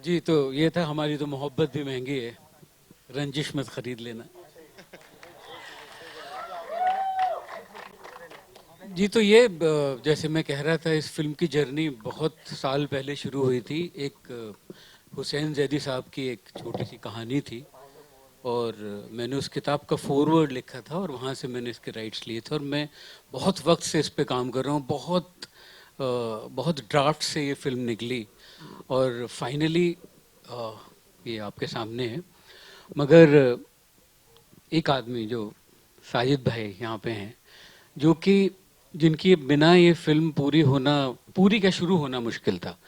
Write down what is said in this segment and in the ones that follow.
जी, तो ये था हमारी तो मोहब्बत भी महंगी है, रंजिश मत खरीद लेना। जी, तो ये जैसे मैं कह रहा था, इस फिल्म की जर्नी बहुत साल पहले शुरू हुई थी। एक हुसैन जैदी साहब की एक छोटी सी कहानी थी, और मैंने उस किताब का फॉरवर्ड लिखा था, और वहाँ से मैंने इसके राइट्स लिए थे, और मैं बहुत वक्त से इस पे काम कर रहा हूँ। बहुत ड्राफ्ट से ये फिल्म निकली, और फाइनली ये आपके सामने है। मगर एक आदमी जो साजिद भाई यहाँ पे हैं, जो कि जिनकी बिना ये फिल्म पूरी क्या शुरू होना मुश्किल था।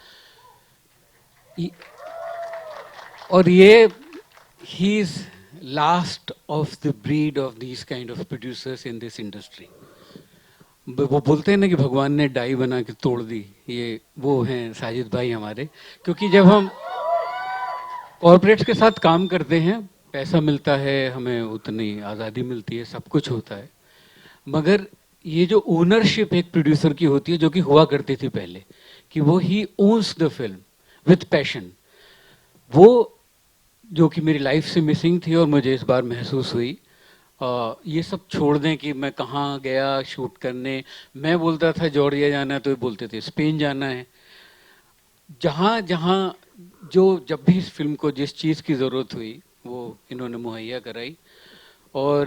ये- और ये he is last of the breed of these kind of producers in this industry. वो बोलते हैं ना कि भगवान ने डाई बना के तोड़ दी, ये वो हैं साजिद भाई हमारे। क्योंकि जब हम कॉरपोरेट्स के साथ काम करते हैं, पैसा मिलता है, हमें उतनी आज़ादी मिलती है, सब कुछ होता है, मगर ये जो ओनरशिप एक प्रोड्यूसर की होती है, जो कि हुआ करती थी पहले, कि वो ही owns the film with passion, वो जो कि मेरी लाइफ से मिसिंग थी, और मुझे इस बार महसूस हुई। ये सब छोड़ दें कि मैं कहाँ गया शूट करने। मैं बोलता था जॉर्जिया जाना है, तो ये बोलते थे स्पेन जाना है। जहाँ जहाँ जो जब भी इस फिल्म को जिस चीज़ की ज़रूरत हुई, वो इन्होंने मुहैया कराई। और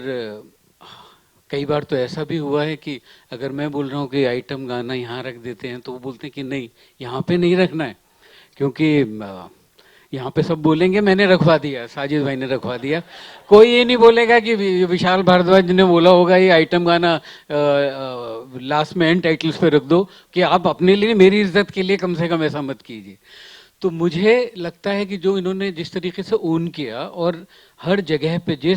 कई बार तो ऐसा भी हुआ है कि अगर मैं बोल रहा हूँ कि आइटम गाना यहाँ रख देते हैं, तो वो बोलते हैं कि नहीं, यहाँ पे नहीं रखना है, क्योंकि यहाँ पे सब बोलेंगे मैंने रखवा दिया, साजिद भाई ने रखवा दिया। कोई ये नहीं बोलेगा कि विशाल भारद्वाज ने बोला होगा ये आइटम गाना लास्ट में एंड टाइटल्स पे रख दो, कि आप अपने लिए, मेरी इज्जत के लिए कम से कम ऐसा मत कीजिए। तो मुझे लगता है कि जो इन्होंने जिस तरीके से ओन किया, और हर जगह पे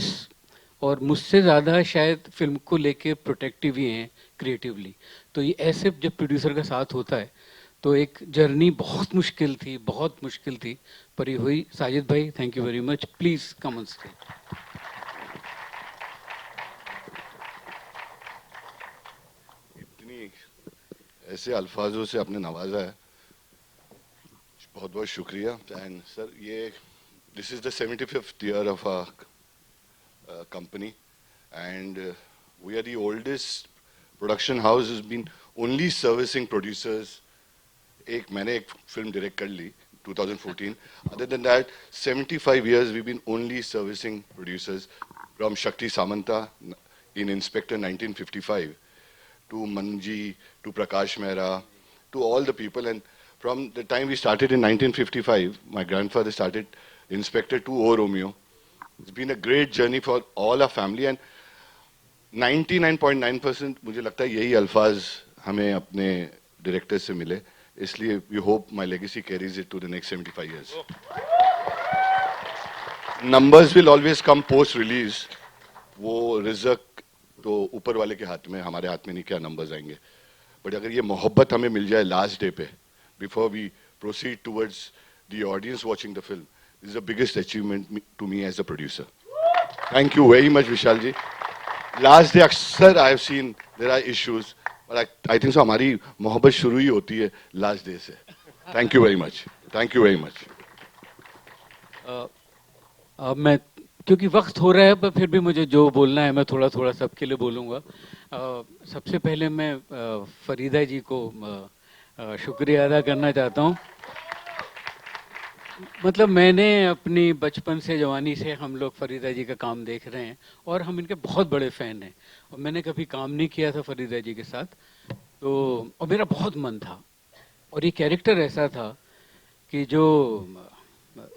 और मुझसे ज़्यादा शायद फिल्म को लेके प्रोटेक्टिव ही हैं क्रिएटिवली। तो ये ऐसे जब प्रोड्यूसर का साथ होता है, तो एक जर्नी बहुत मुश्किल थी, बहुत मुश्किल थी, पर ये हुई। साजिद भाई, thank you very much, please come on stage. इतनी ऐसे अल्फाजों से आपने नवाजा है, बहुत बहुत शुक्रिया। एंड सर, ये this is the 75th year of a company, and we are the oldest production house has been only servicing producers. मैंने एक फिल्म डायरेक्ट कर ली 2014. Other than that, 75 years we've been only servicing producers, from Shakti Samanta in Inspector 1955 to Manji, to Prakash Mehra, to all the people. And from the time we started in 1955, my grandfather started Inspector to O Romeo. It's been a great journey for all our family, and 99.9% मुझे लगता है यही अल्फाज हमें अपने director से मिले, इसलिए we hope my legacy carries it to the next 75 years. Numbers will always come post release. वो रिजक तो ऊपर वाले के हाथ में, हमारे हाथ में नहीं क्या नंबर्स आएंगे. बट अगर ये मोहब्बत हमें मिल जाए लास्ट डे पे, before we proceed towards the audience watching the film, is the biggest achievement to me as a producer. Thank you very much Vishal ji. Last day अक्सर I have seen there are issues, but I think so हमारी मोहब्बत शुरू ही होती है last day से. Thank you very much. Thank you very much. अब मैं, क्योंकि वक्त हो रहा है, पर फिर भी मुझे जो बोलना है मैं थोड़ा थोड़ा सबके लिए बोलूँगा। सबसे पहले मैं फरीदा जी को शुक्रिया अदा करना चाहता हूँ। मतलब मैंने अपनी बचपन से, जवानी से हम लोग फरीदा जी का काम देख रहे हैं, और हम इनके बहुत बड़े फ़ैन हैं। और मैंने कभी काम नहीं किया था फरीदा जी के साथ, तो और मेरा बहुत मन था। और ये कैरेक्टर ऐसा था कि जो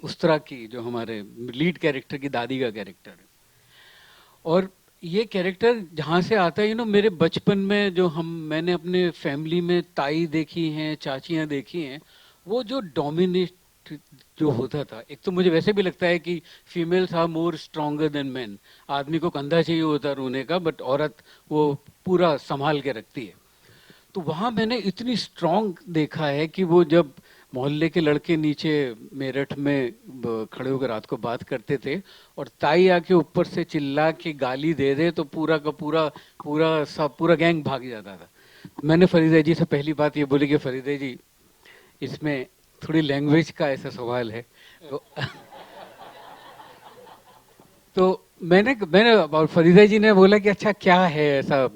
उस तरह की, जो हमारे लीड कैरेक्टर की दादी का कैरेक्टर है, और ये कैरेक्टर जहाँ से आता है, मेरे बचपन में जो मैंने अपने फैमिली में ताई देखी हैं, चाचियाँ देखी हैं, वो जो डोमिनेट जो होता था। एक तो मुझे वैसे भी लगता है कि females are more stronger than man. आदमी को कंधा चाहिए होता है रोने का, बट औरत वो पूरा संभाल के रखती है। तो वहाँ मैंने इतनी स्ट्रांग देखा है कि वो जब मोहल्ले के लड़के नीचे मेरठ में खड़े होकर रात को बात करते थे, और ताई आके ऊपर से चिल्ला के गाली दे दे, तो पूरा का पूरा पूरा गैंग भाग जाता था। मैंने फरीदा जी से पहली बात ये बोली कि फरीदा जी, इसमें थोड़ी लैंग्वेज का ऐसा सवाल है। तो तो मैंने मैंने और फरीदा जी ने बोला कि अच्छा क्या है ऐसा,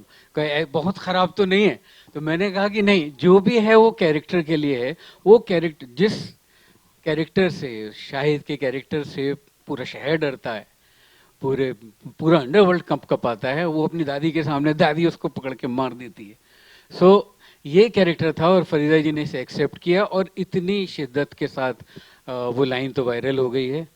बहुत खराब तो नहीं है। तो मैंने कहा कि नहीं, जो भी है वो कैरेक्टर के लिए है। वो कैरेक्टर, जिस कैरेक्टर से, शाहिद के कैरेक्टर से पूरा शहर डरता है, पूरे पूरा अंडरवर्ल्ड कंप कपाता है, वो अपनी दादी के सामने दादी उसको पकड़ के मार देती है। सो ये कैरेक्टर था और फरीदा जी ने इसे एक्सेप्ट किया और इतनी शिद्दत के साथ वो लाइन तो वायरल हो गई है।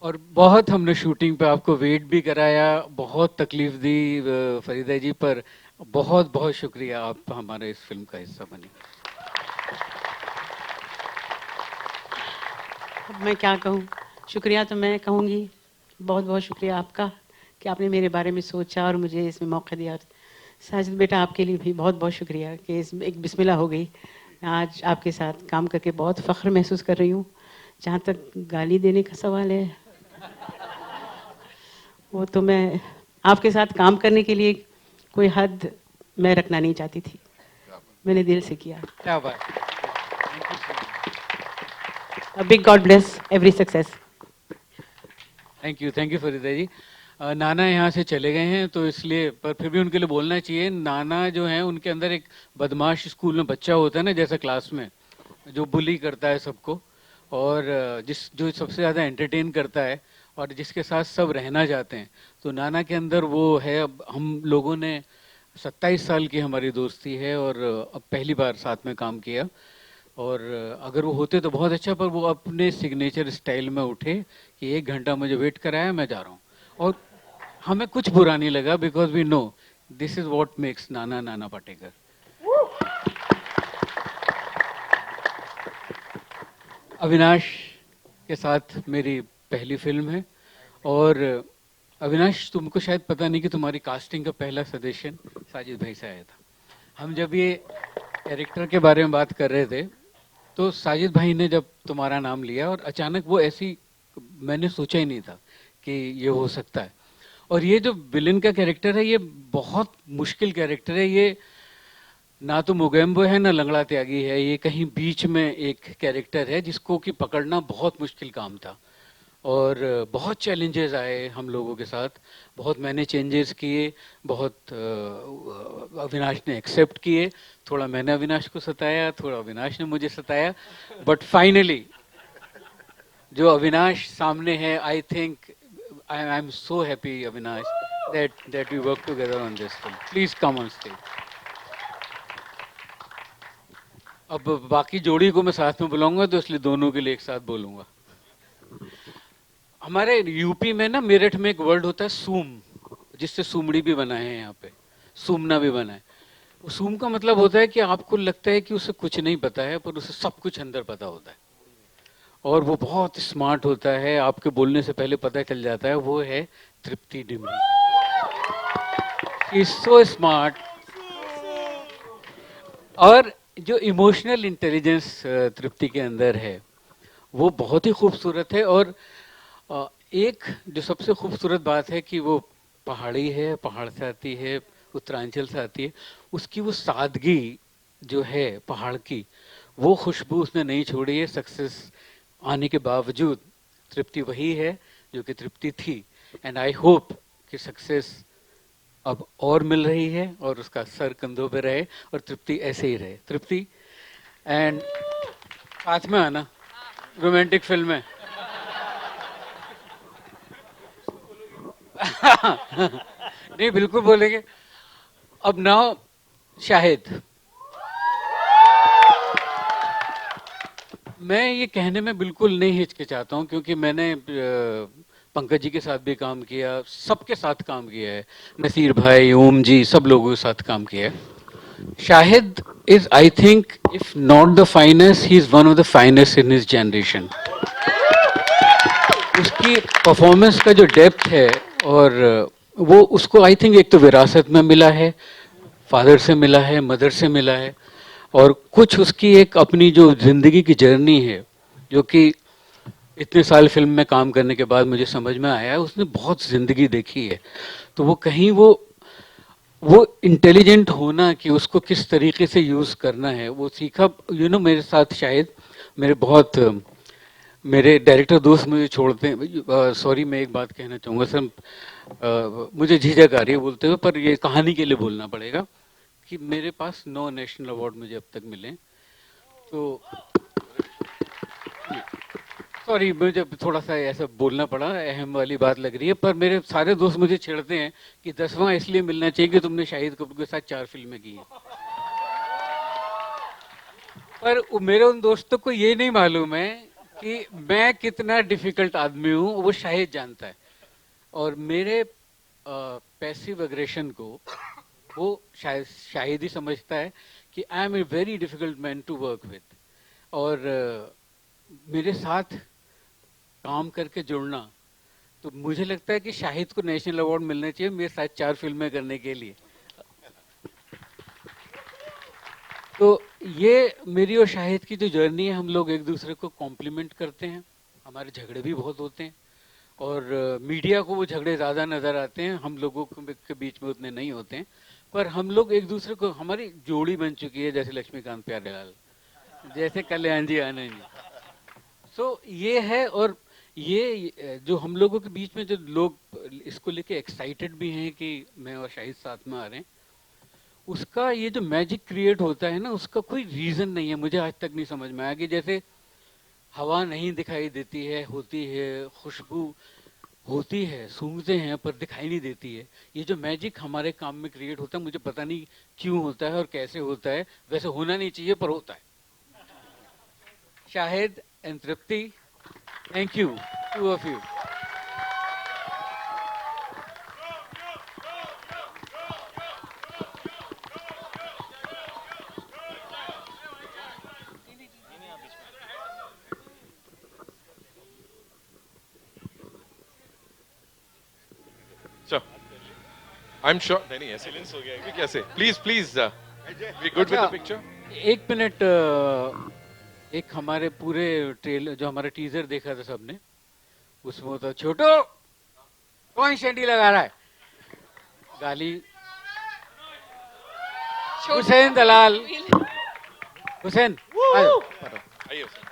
और बहुत हमने शूटिंग पे आपको वेट भी कराया, बहुत तकलीफ दी फरीदा जी, पर बहुत बहुत शुक्रिया, आप हमारे इस फिल्म का हिस्सा बनी। अब मैं क्या कहूँ, शुक्रिया तो मैं कहूँगी, बहुत बहुत शुक्रिया आपका कि आपने मेरे बारे में सोचा और मुझे इसमें मौका दिया। साजिद बेटा, आपके लिए भी बहुत बहुत शुक्रिया कि इसमें एक बिस्मिल्लाह हो गई। आज आपके साथ काम करके बहुत फ़ख्र महसूस कर रही हूँ। जहाँ तक गाली देने का सवाल है, वो तो मैं आपके साथ काम करने के लिए कोई हद मैं रखना नहीं चाहती थी, मैंने दिल से किया। क्या बात। Big god bless every success. Thank you Farida ji. नाना यहाँ से चले गए हैं तो इसलिए, पर फिर भी उनके लिए बोलना चाहिए। नाना जो है उनके अंदर एक बदमाश स्कूल में बच्चा होता है ना, जैसा क्लास में जो बुली करता है सबको, और जो सबसे ज़्यादा एंटरटेन करता है और जिसके साथ सब रहना चाहते हैं, तो नाना के अंदर वो है। अब हम लोगों ने 27 साल की हमारी दोस्ती है और अब पहली बार साथ में काम किया, और अगर वो होते तो बहुत अच्छा, पर वो अपने सिग्नेचर स्टाइल में उठे कि 1 घंटा मुझे वेट कराया, मैं जा रहा हूँ। और हमें कुछ बुरा नहीं लगा, because we know this is what makes Nana Nana Patekar. Avinash के साथ मेरी पहली फिल्म है, और अविनाश, तुमको शायद पता नहीं कि तुम्हारी कास्टिंग का पहला सजेशन साजिद भाई से आया था। हम जब ये कैरेक्टर के बारे में बात कर रहे थे तो साजिद भाई ने जब तुम्हारा नाम लिया, और अचानक वो ऐसी, मैंने सोचा ही नहीं था कि ये हो सकता है। और ये जो विलन का कैरेक्टर है, ये बहुत मुश्किल कैरेक्टर है। ये ना तो मोगेम्बो है ना लंगड़ा त्यागी है, ये कहीं बीच में एक कैरेक्टर है जिसको कि पकड़ना बहुत मुश्किल काम था। और बहुत चैलेंजेस आए हम लोगों के साथ, बहुत मैंने चेंजेस किए, बहुत अविनाश ने एक्सेप्ट किए, थोड़ा मैंने अविनाश को सताया, थोड़ा अविनाश ने मुझे सताया, बट फाइनली जो अविनाश सामने है, I think I am so happy Avinash that we work together on this film. Please come on stage. अब बाकी जोड़ी को मैं साथ में बुलाऊंगा तो इसलिए दोनों के लिए एक साथ बोलूंगा। हमारे यूपी में ना, मेरठ में एक वर्ड होता है सूम, जिससे सूमड़ी भी बना है, यहाँ पे सूमना भी बना है। सूम का मतलब होता है कि आपको लगता है कि उसे कुछ नहीं पता है, पर उसे सब कुछ अंदर पता होता है, और वो बहुत स्मार्ट होता है, आपके बोलने से पहले पता चल जाता है। वो है Tripti Dimri. Is so smart. और जो इमोशनल इंटेलिजेंस तृप्ति के अंदर है वो बहुत ही खूबसूरत है। और एक जो सबसे खूबसूरत बात है कि वो पहाड़ी है, पहाड़ से आती है, उत्तरांचल से आती है, उसकी वो सादगी जो है पहाड़ की, वो खुशबू उसने नहीं छोड़ी है। सक्सेस आने के बावजूद तृप्ति वही है जो कि तृप्ति थी, एंड आई होप कि सक्सेस अब और मिल रही है और उसका सर कंधों पे रहे और तृप्ति ऐसे ही रहे। तृप्ति, एंड साथ में आना रोमांटिक फिल्म है। नहीं, बिल्कुल बोलेंगे। अब नाउ शाहिद, मैं ये कहने में बिल्कुल नहीं हिचकिचाता हूँ, क्योंकि मैंने पंकज जी के साथ भी काम किया, सबके साथ काम किया है, नसीर भाई, ओम जी, सब लोगों के साथ काम किया है। Shahid is, I think, if not the finest, he is one of the finest in his generation. उसकी परफॉर्मेंस का जो डेप्थ है, और वो उसको आई थिंक एक तो विरासत में मिला है, फादर से मिला है, मदर से मिला है, और कुछ उसकी एक अपनी जो जिंदगी की जर्नी है, जो कि इतने साल फिल्म में काम करने के बाद मुझे समझ में आया है, उसने बहुत जिंदगी देखी है। तो वो कहीं वो इंटेलिजेंट होना कि उसको किस तरीके से यूज़ करना है वो सीखा। मेरे साथ शायद मेरे बहुत मेरे डायरेक्टर दोस्त मुझे छोड़ते हैं। सॉरी, मैं एक बात कहना चाहूँगा सर। मुझे झिझक आ रही है बोलते हुए, पर ये कहानी के लिए बोलना पड़ेगा कि मेरे पास 9 नेशनल अवार्ड मुझे अब तक मिले। तो सॉरी, मुझे थोड़ा सा ऐसा बोलना पड़ा, अहम वाली बात लग रही है। पर मेरे सारे दोस्त मुझे छेड़ते हैं कि 10वां इसलिए मिलना चाहिए कि तुमने शाहिद कपूर के साथ 4 फिल्में की हैं। पर मेरे उन दोस्तों को ये नहीं मालूम है कि मैं कितना डिफिकल्ट आदमी हूँ, वो शाहिद जानता है। और मेरे पैसिव अग्रेशन को वो शायद शाहिद ही समझता है कि I am a very difficult man to work with. और मेरे साथ काम करके जुड़ना, तो मुझे लगता है कि शाहिद को नेशनल अवार्ड मिलने चाहिए मेरे साथ 4 फिल्में करने के लिए। तो ये मेरी और शाहिद की जो जर्नी है, हम लोग एक दूसरे को कॉम्प्लीमेंट करते हैं। हमारे झगड़े भी बहुत होते हैं और मीडिया को वो झगड़े ज़्यादा नज़र आते हैं, हम लोगों के बीच में उतने नहीं होते हैं। पर हम लोग एक दूसरे को, हमारी जोड़ी बन चुकी है जैसे लक्ष्मीकांत प्यारेलाल, जैसे कल्याण जी आनंद जी। सो ये है। और ये जो हम लोगों के बीच में जो लोग इसको लेके एक्साइटेड भी हैं कि मैं और शाहिद साथ में आ रहे हैं, उसका ये जो मैजिक क्रिएट होता है ना, उसका कोई रीज़न नहीं है। मुझे आज तक नहीं समझ में आया कि जैसे हवा नहीं दिखाई देती है, होती है खुशबू, होती है सूंघते हैं पर दिखाई नहीं देती है। ये जो मैजिक हमारे काम में क्रिएट होता है, मुझे पता नहीं क्यों होता है और कैसे होता है। वैसे होना नहीं चाहिए पर होता है। Shahid and Tripti, thank you two of you. So, I'm sure. नहीं ऐसे silence हो गया है कि कैसे? Please, please. We good with the picture? एक मिनट। एक हमारे पूरे ट्रेलर, जो हमारा टीजर देखा था सबने, उसमें होता छोटो कौन शेंडी लगा रहा है, गाली हुसैन दलाल। हुसैन आ जाओ। आइए sir.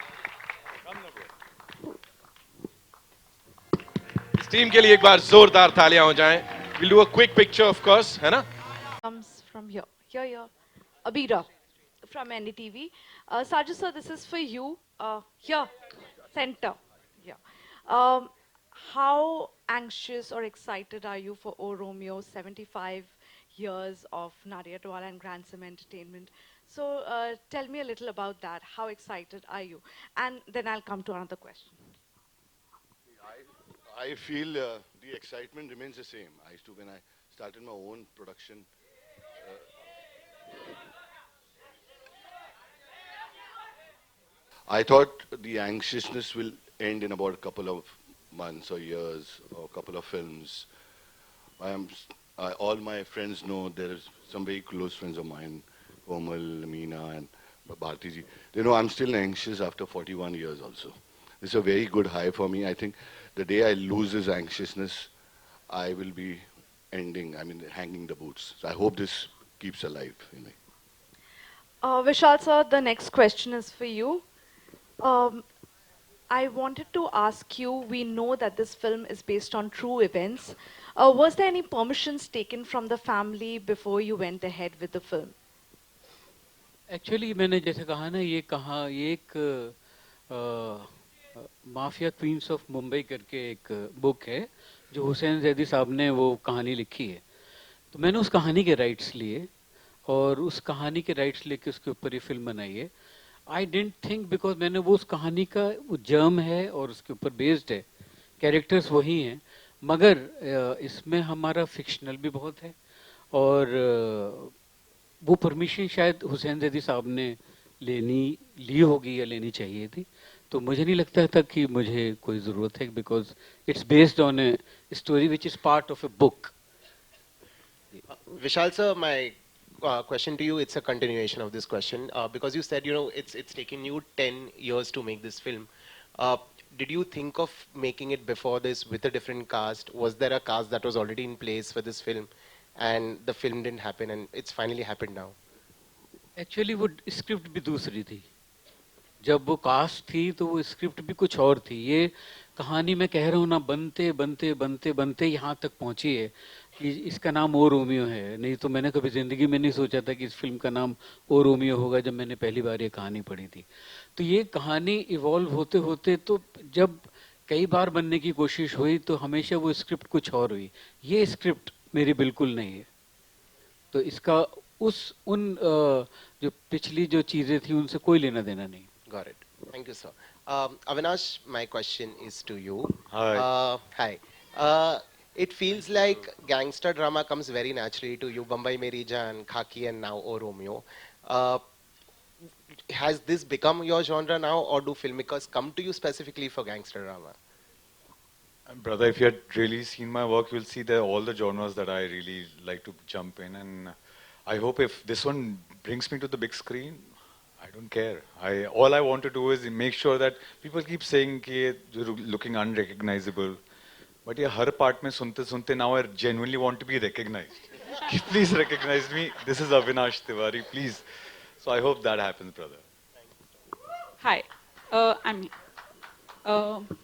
इस टीम के लिए एक बार जोरदार तालियां हो जाएं. We'll do a quick picture, of course, है ना? Comes from here. Here. Abira from NDTV. Saju sir, this is for you. Here, center. Yeah. Um, how anxious or excited are you for O Romeo, 75 years of Nadia Dwala and Gransom Entertainment? So tell me a little about that. How excited are you? And then I'll come to another question. I feel the excitement remains the same. I used to, when I started my own production, I thought the anxiousness will end in about a couple of months or years or a couple of films. All my friends know there is some very close friends of mine, Komal, Meena, and Bharti ji. They know I'm still anxious after 41 years also. It's a very good high for me. I think the day I lose this anxiousness, I will be hanging the boots. So I hope this keeps alive in me. Vishal sir, the next question is for you. I wanted to ask you, we know that this film is based on true events. Was there any permissions taken from the family before you went ahead with the film? Actually मैंने जैसे कहा ना, ये एक mafia queen's of Mumbai करके एक book है जो हुसैन जैदी साहब ने वो कहानी लिखी है। तो मैंने उस कहानी के राइट्स लिए और उस कहानी के राइट्स लेके उसके ऊपर ये फिल्म बनाई है। आई डेंट थिंक, बिकॉज मैंने वो उस कहानी का वो जर्म है और उसके ऊपर बेस्ड है, कैरेक्टर्स वही हैं, मगर इसमें हमारा फिक्शनल भी बहुत है। और वो परमिशन शायद हुसैन जैदी साहब ने ली होगी या लेनी चाहिए थी। तो मुझे नहीं लगता था कि मुझे कोई ज़रूरत है, because it's based on a story which is part of a book. Vishal sir, my question to you, it's a continuation of this question because you said, it's taken you 10 years to make this film. Did you think of making it before this with a different cast? Was there a cast that was already in place for this film? and the film didn't happen, and it's finally happened now. Actually वो script भी दूसरी थी. जब वो cast थी तो वो script भी कुछ और थी. ये कहानी मैं कह रहा हूँ ना, बनते बनते बनते बनते यहाँ तक पहुँची है कि इसका नाम ओ रोमियो है. नहीं तो मैंने कभी ज़िंदगी में नहीं सोचा था कि इस फिल्म का नाम ओ रोमियो होगा जब मैंने पहली बार ये कहानी पढ़ी थी. तो ये कहानी इवॉल्व होते होते तो जब कई बार बनने की कोशिश हुई तो हमेशा वो स्क्रिप्ट कुछ और हुई. ये स्क्रिप्ट मेरी बिल्कुल नहीं है. तो इसका जो पिछली जो चीज़ें थी उनसे कोई लेना देना नहीं. Got it. Thank you, sir. Avinash, my question is to you. Hi. Hi. It feels like gangster drama comes very naturally to you. Bombay Meri Jaan, Khaki, and now O Romeo. Uh, has this become your genre now, or do filmmakers come to you specifically for gangster drama? Brother, if you had really seen my work, you'll see there are all the genres that I really like to jump in. And I hope if this one brings me to the big screen, I don't care. All I want to do is make sure that people keep saying कि you're looking unrecognizable. But yeah, her part में सुनते सुनते now I genuinely want to be recognized. Please recognize me. This is Avinash Tiwari, please. So I hope that happens, brother. Hi,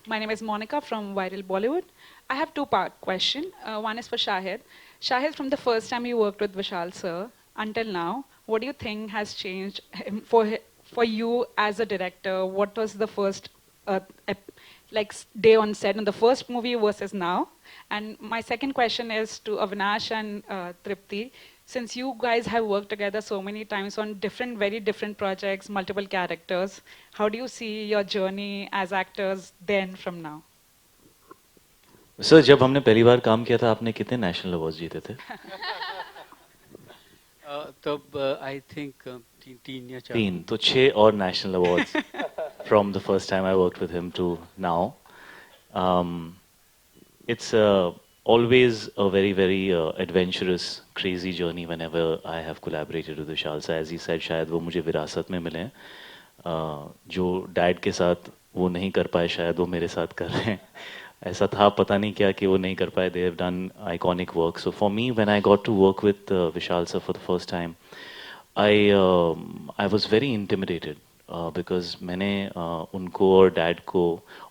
my name is Monica from Viral Bollywood. I have two-part question. One is for Shahid. Shahid, from the first time you worked with Vishal sir until now, what do you think has changed for you as a director? What was the first day on set in the first movie versus now? And my second question is to Avinash and Tripti. Since you guys have worked together so many times on very different projects, multiple characters, how do you see your journey as actors then from now? Sir, जब हमने पहली बार काम किया था आपने कितने national awards जीते थे? तब आई थिंक तीन या चार. 3. तो 6 और national awards from the first time I worked with him to now. It's always a very adventurous, crazy journey whenever I have collaborated with Vishal sir. As he said, शायद वो मुझे विरासत में मिले हैं. जो डैड के साथ वो नहीं कर पाए शायद वो मेरे साथ कर रहे हैं. ऐसा था, पता नहीं क्या कि वो नहीं कर पाए. They have done iconic work. So for me, when I got to work with Vishal sir for the first time, I was very intimidated. Because मैंने उनको और डैड को,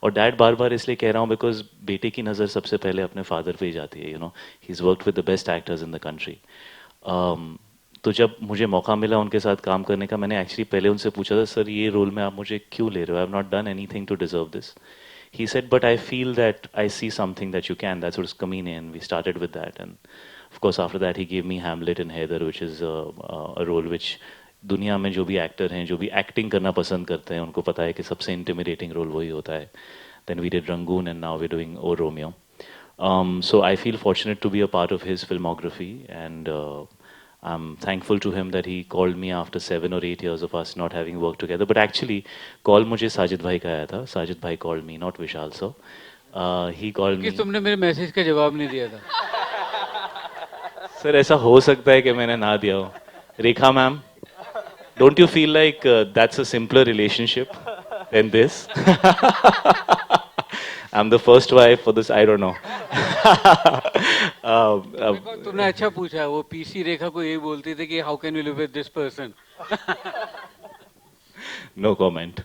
और डैड बार बार इसलिए कह रहा हूँ बिकॉज बेटे की नज़र सबसे पहले अपने फादर पे ही जाती है. You know, he is worked with the best actors in the country. तो जब मुझे मौका मिला उनके साथ काम करने का, मैंने एक्चुअली पहले उनसे पूछा था, सर ये रोल में आप मुझे क्यों ले रहे हो? I have not done anything to deserve this. He said, but I feel that I see something that you can. That's what is coming in. We started with that and of course after that he give me Hamlet in Haider, which is a role which दुनिया में जो भी actor हैं, जो भी acting करना पसंद करते हैं, उनको पता है कि सबसे इंटिमिडेटिंग रोल वही होता है. Then we did Rangoon and now we doing O Romeo. So I feel fortunate to be a part of his filmography, and I'm thankful to him that he called me after 7 or 8 years of us not having worked together. But actually, call मुझे साजिद भाई का आया था. साजिद भाई called me, not Vishal sir. He called me. कि तुमने मेरे message का जवाब नहीं दिया था. सर ऐसा हो सकता है कि मैंने ना दिया हो. रेखा ma'am, don't you feel like that's a simpler relationship than this? I'm the first wife for this. I don't know. तुमने अच्छा पूछा. वो पीसी रेखा को यही बोलती थी कि how can you live with this person? No comment.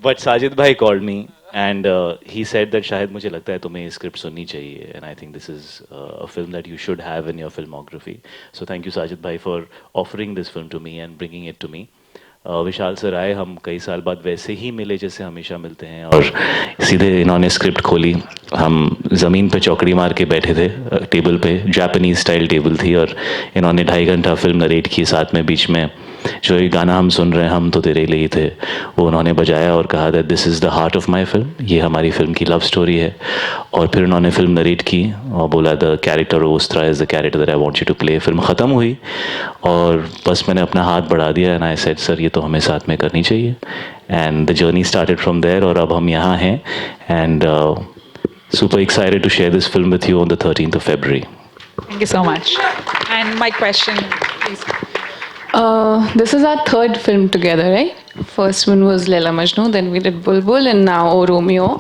But Sajid bhai called me and he said that शायद मुझे लगता है तुम्हें स्क्रिप्ट सुननी चाहिए, and I think this is a film that you should have in your filmography. So thank you Sajid bhai for offering this film to me and bringing it to me. Vishal sir आए, हम कई साल बाद वैसे ही मिले जैसे हमेशा मिलते हैं, और सीधे इन्होंने स्क्रिप्ट खोली. हम ज़मीन पे चौकड़ी मार के बैठे थे टेबल पे, जापानीज स्टाइल टेबल थी, और इन्होंने 2.5 घंटा फिल्म नरेट की. साथ में बीच में जो ये गाना हम सुन रहे हैं, हम तो तेरे लिए ही थे, वो उन्होंने बजाया और कहा that this is the heart of my film, ये हमारी फिल्म की लव स्टोरी है. और फिर उन्होंने फिल्म नरेट की और बोला the character Ustara is the character that I want you to play. Film ख़त्म हुई और बस मैंने अपना हाथ बढ़ा दिया एंड आई सेड सर ये तो हमें साथ में करनी चाहिए. And the journey started from there, और अब हम यहाँ हैं and super excited to share this film with you on the 13th of February. Thank you so much. And my question, please. This is our third film together, right? First one was Laila Majnu, then we did Bulbul, and now O Romeo.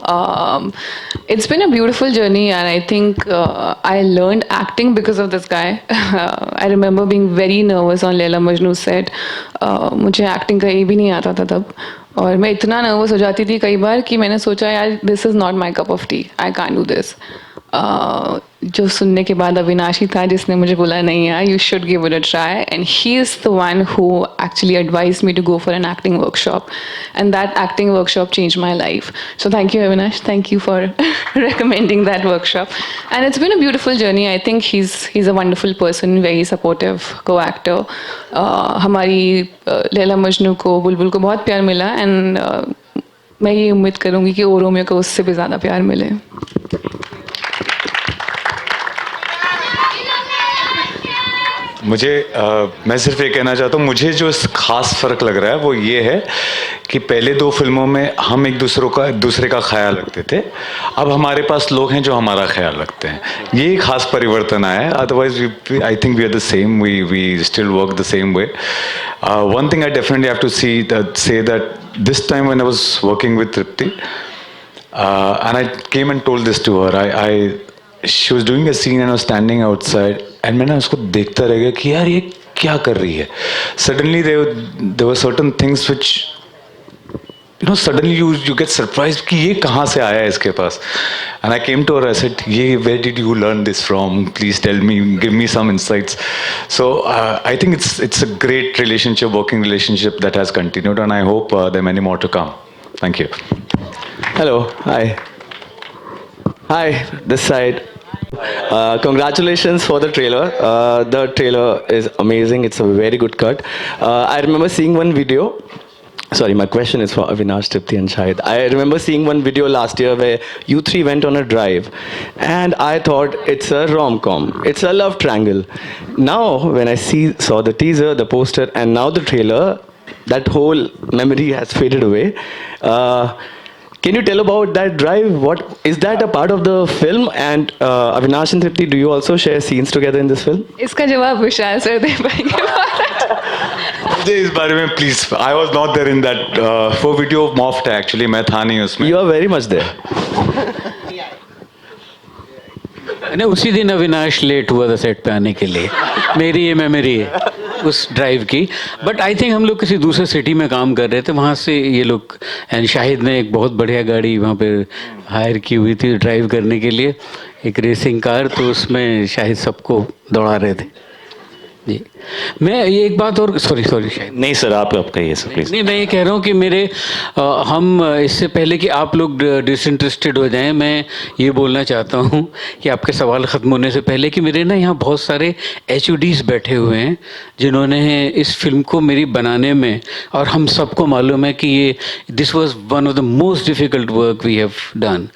It's been a beautiful journey, and I think I learned acting because of this guy. I remember being very nervous on Laila Majnu set. मुझे acting का ये भी नहीं आता था तब, और मैं इतना nervous हो जाती थी कई बार कि मैंने सोचा यार this is not my cup of tea. I can't do this. जो सुनने के बाद अविनाश ही था जिसने मुझे बोला नहीं यार you should give it a try, and he is the one who actually advised me to go for an acting workshop, and that acting workshop changed my life. So thank you Avinash, thank you for recommending that workshop, and it's been a beautiful journey. I think he's a wonderful person, very supportive co-actor. हमारी लैला मजनू को बुलबुल को बहुत प्यार मिला, and मैं ये उम्मीद करूँगी कि ओ रोमियो को उससे भी ज़्यादा प्यार मिले. मुझे मैं सिर्फ ये कहना चाहता हूँ, मुझे जो खास फ़र्क लग रहा है वो ये है कि पहले 2 फिल्मों में हम एक दूसरे का ख्याल रखते थे, अब हमारे पास लोग हैं जो हमारा ख्याल रखते हैं. ये एक खास परिवर्तन आया है. Otherwise I think we are the same, we still work the same way. One thing I definitely have to say that this time when I was working with Tripti and I came and told this to her. She was doing a scene and I was standing outside, and मैंने उसको देखता रह गया कि यार ये क्या कर रही है. Suddenly there were certain things which suddenly you get surprised कि ये कहाँ से आया है इसके पास. And I came to her, I said, where did you learn this from? Please tell me, give me some insights. So I think it's a great relationship, working relationship that has continued, and I hope there are many more to come. Thank you. Hello, hi, this side. Congratulations for the trailer. The trailer is amazing. It's a very good cut. I remember seeing one video. Sorry, my question is for Avinash, Tripti and Shahid. I remember seeing one video last year where you 3 went on a drive, and I thought it's a rom-com. It's a love triangle. Now, when I saw the teaser, the poster, and now the trailer, that whole memory has faded away. Can you tell about that drive? What is that a part of the film? And Avinash and Tripti, do you also share scenes together in this film? इसका जवाब विशाल sir दे पाएंगे. मुझे इस बारे में please, I was not there in that वो video मॉफ्ट है actually, मैं था नहीं उसमें. You are very much there. नहीं, उसी दिन अविनाश लेट हुआ था सेट पे आने के लिए. मेरी ये मेमोरी है उस ड्राइव की. बट आई थिंक हम लोग किसी दूसरे सिटी में काम कर रहे थे, वहाँ से ये लोग, एंड शाहिद ने एक बहुत बढ़िया गाड़ी वहाँ पे हायर की हुई थी ड्राइव करने के लिए, एक रेसिंग कार, तो उसमें शाहिद सबको दौड़ा रहे थे. जी, मैं ये एक बात और, सॉरी शायद नहीं सर, आप कहिए सर प्लीज. नहीं, मैं ये कह रहा हूँ कि हम इससे पहले कि आप लोग डिसइंटरेस्टेड हो जाएं, मैं ये बोलना चाहता हूँ कि आपके सवाल ख़त्म होने से पहले कि मेरे ना यहाँ बहुत सारे HODs बैठे हुए हैं जिन्होंने इस फिल्म को मेरी बनाने में, और हम सबको मालूम है कि ये this was one of the most difficult work we have done.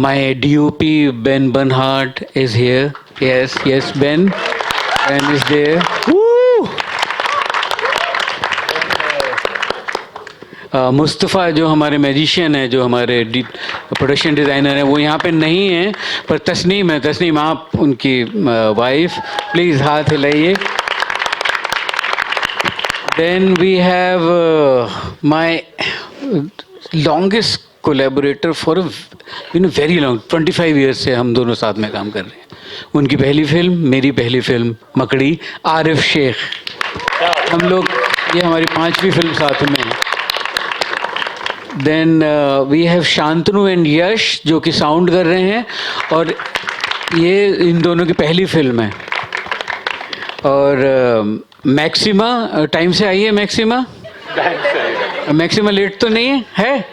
My DOP Ben Bernhardt is here. Yes Ben. Ben is there. Woo! Mustafa जो हमारे मैजिशियन है, जो हमारे प्रोडक्शन डिज़ाइनर हैं, वो यहाँ पे नहीं हैं, पर तस्नीम है. तस्नीम, आप उनकी वाइफ, प्लीज़ हाथ हिलाइए. Then we have my longest collaborator for a very long 25 years से हम दोनों साथ में काम कर रहे हैं. उनकी पहली फिल्म, मेरी पहली फिल्म मकड़ी, आरिफ शेख. हम लोग, ये हमारी 5वीं फिल्म साथ में है. Then we have Shantanu and Yash जो कि साउंड कर रहे हैं, और ये इन दोनों की पहली फिल्म है. और मैक्सिमा, टाइम से आई है मैक्सिमा. मैक्सिमा लेट तो नहीं है?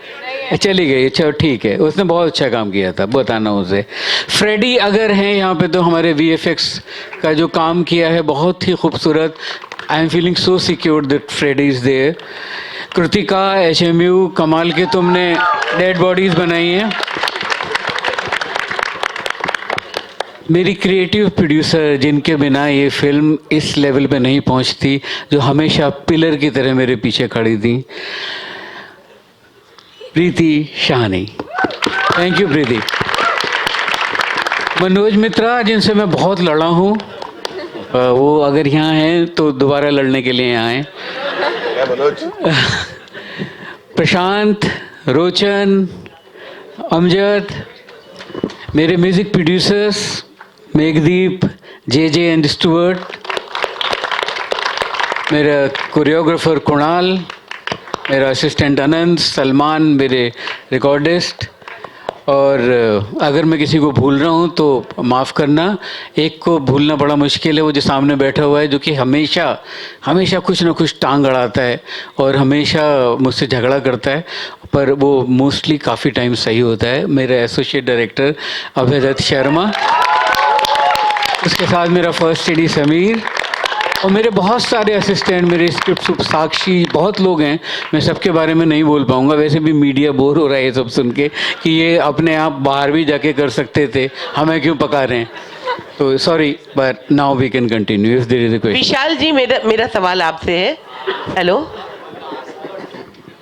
चली गई. अच्छा ठीक है, उसने बहुत अच्छा काम किया था, बताना उसे. फ्रेडी अगर हैं यहाँ पे तो हमारे VFX का जो काम किया है बहुत ही खूबसूरत. I am feeling so secure that Freddy is there. Kritika, HMU, कमाल के तुमने डेड बॉडीज़ बनाई हैं. मेरी क्रिएटिव प्रोड्यूसर जिनके बिना ये फिल्म इस लेवल पे नहीं पहुंचती, जो हमेशा पिलर की तरह मेरे पीछे खड़ी थी, प्रीति शाहनी. थैंक यू प्रीति. मनोज मित्रा जिनसे मैं बहुत लड़ा हूँ, वो अगर यहाँ हैं तो दोबारा लड़ने के लिए यहाँ हैं। प्रशांत, रोचन, अमजद, मेरे music producers Meghdeep, Jay and Stuart, मेरा कोरियोग्राफर कुणाल, मेरा असिस्टेंट अनंत, सलमान मेरे रिकॉर्डिस्ट, और अगर मैं किसी को भूल रहा हूँ तो माफ़ करना। एक को भूलना बड़ा मुश्किल है, वो जो सामने बैठा हुआ है, जो कि हमेशा कुछ ना कुछ टांग अड़ाता है और हमेशा मुझसे झगड़ा करता है, पर वो मोस्टली काफ़ी टाइम सही होता है। मेरा एसोसिएट डायरेक्टर अभय दत्त शर्मा, उसके साथ मेरा फर्स्ट एडी समीर, और मेरे बहुत सारे असिस्टेंट, मेरे स्क्रिप्ट साक्षी, बहुत लोग हैं। मैं सबके बारे में नहीं बोल पाऊँगा, वैसे भी मीडिया बोर हो रहा है ये सब सुन के कि ये अपने आप बाहर भी जाके कर सकते थे, हमें क्यों पका रहे हैं। तो sorry, but now we can continue if there is a question. Vishal ji, मेरा सवाल आपसे है। हेलो,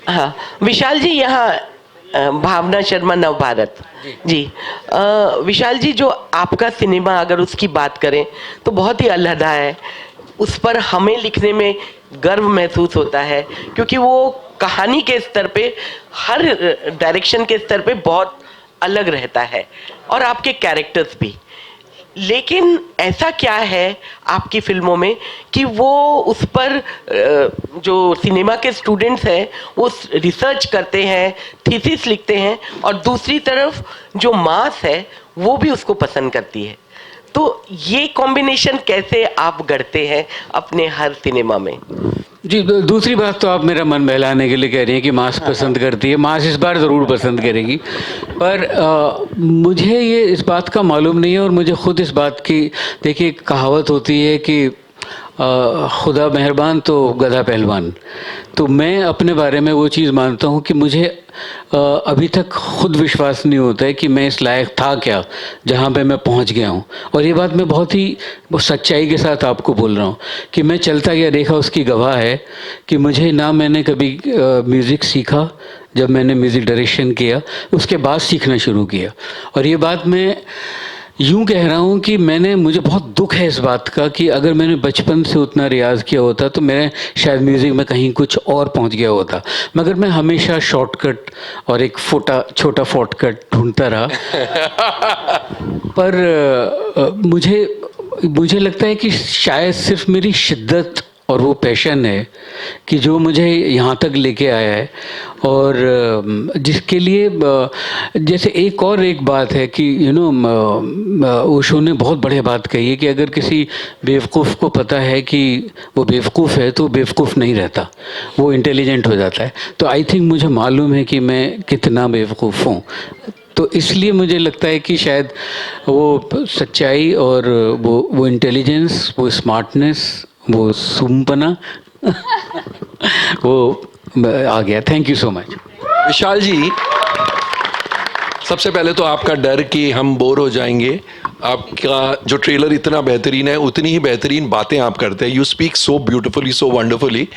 हाँ विशाल जी, यहाँ भावना शर्मा नवभारत जी। विशाल जी, जो आपका सिनेमा अगर उसकी बात करें तो बहुत ही अलहदा है, उस पर हमें लिखने में गर्व महसूस होता है, क्योंकि वो कहानी के स्तर पे, हर डायरेक्शन के स्तर पे बहुत अलग रहता है, और आपके कैरेक्टर्स भी। लेकिन ऐसा क्या है आपकी फिल्मों में कि वो उस पर जो सिनेमा के स्टूडेंट्स हैं वो रिसर्च करते हैं, थीसिस लिखते हैं, और दूसरी तरफ जो मास है वो भी उसको पसंद करती है। तो ये कॉम्बिनेशन कैसे आप गढ़ते हैं अपने हर सिनेमा में? जी, दूसरी बात तो आप मेरा मन बहलाने के लिए कह रही हैं कि मास पसंद करती है। मास इस बार ज़रूर पसंद करेगी, पर मुझे ये इस बात का मालूम नहीं है, और मुझे ख़ुद इस बात की, देखिए कहावत होती है कि खुदा मेहरबान तो गधा पहलवान। तो मैं अपने बारे में वो चीज़ मानता हूँ कि मुझे अभी तक खुद विश्वास नहीं होता है कि मैं इस लायक था क्या जहाँ पे मैं पहुँच गया हूँ। और ये बात मैं बहुत ही सच्चाई के साथ आपको बोल रहा हूँ कि मैं चलता गया रेखा उसकी गवाह है कि मुझे ना मैंने कभी म्यूज़िक सीखा, जब मैंने म्यूज़िक डायरेक्शन किया उसके बाद सीखना शुरू किया। और ये बात मैं यूँ कह रहा हूँ कि मुझे बहुत दुख है इस बात का कि अगर मैंने बचपन से उतना रियाज़ किया होता तो मैं शायद म्यूज़िक में कहीं कुछ और पहुँच गया होता, मगर मैं हमेशा शॉर्टकट और एक छोटा शॉर्टकट ढूंढता रहा। पर मुझे लगता है कि शायद सिर्फ मेरी शिद्दत और वो पैशन है कि जो मुझे यहाँ तक लेके आया है, और जिसके लिए जैसे एक बात है कि ओशो ने बहुत बढ़िया बात कही है कि अगर किसी बेवकूफ़ को पता है कि वो बेवकूफ़ है तो बेवकूफ़ नहीं रहता, वो इंटेलिजेंट हो जाता है। तो आई थिंक मुझे मालूम है कि मैं कितना बेवकूफ़ हूँ, तो इसलिए मुझे लगता है कि शायद वो सच्चाई और वो इंटेलिजेंस, वो स्मार्टनेस, वो सुमपना वो आ गया। Thank you so much. Vishal ji, सबसे पहले तो आपका डर कि हम बोर हो जाएंगे, आपका जो ट्रेलर इतना बेहतरीन है उतनी ही बेहतरीन बातें आप करते हैं। You speak so beautifully, so wonderfully.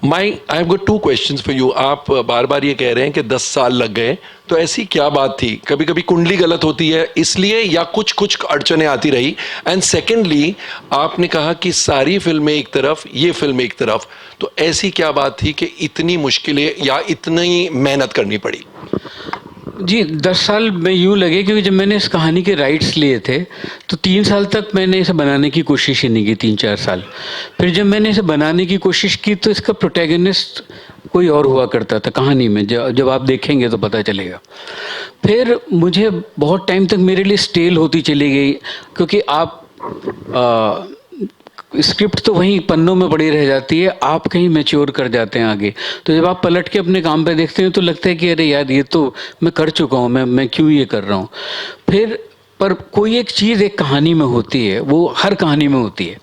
I have got 2 questions for you. आप बार बार ये कह रहे हैं कि 10 साल लग गए, तो ऐसी क्या बात थी? कभी कभी कुंडली गलत होती है इसलिए, या कुछ अड़चने आती रही? एंड सेकेंडली, आपने कहा कि सारी फिल्में एक तरफ, ये फिल्म एक तरफ, तो ऐसी क्या बात थी कि इतनी मुश्किलें या इतनी मेहनत करनी पड़ी? जी, 10 साल में यूँ लगे क्योंकि जब मैंने इस कहानी के राइट्स लिए थे तो 3 साल तक मैंने इसे बनाने की कोशिश ही नहीं की, 3-4 साल। फिर जब मैंने इसे बनाने की कोशिश की तो इसका प्रोटैगनिस्ट कोई और हुआ करता था कहानी में, जब आप देखेंगे तो पता चलेगा। फिर मुझे बहुत टाइम तक मेरे लिए स्टेल होती चली गई, क्योंकि आप स्क्रिप्ट तो वहीं पन्नों में पड़ी रह जाती है, आप कहीं मैच्योर कर जाते हैं आगे। तो जब आप पलट के अपने काम पे देखते हैं तो लगता है कि अरे यार ये तो मैं कर चुका हूँ, मैं क्यों ये कर रहा हूँ। फिर पर कोई एक चीज़ एक कहानी में होती है, वो हर कहानी में होती है,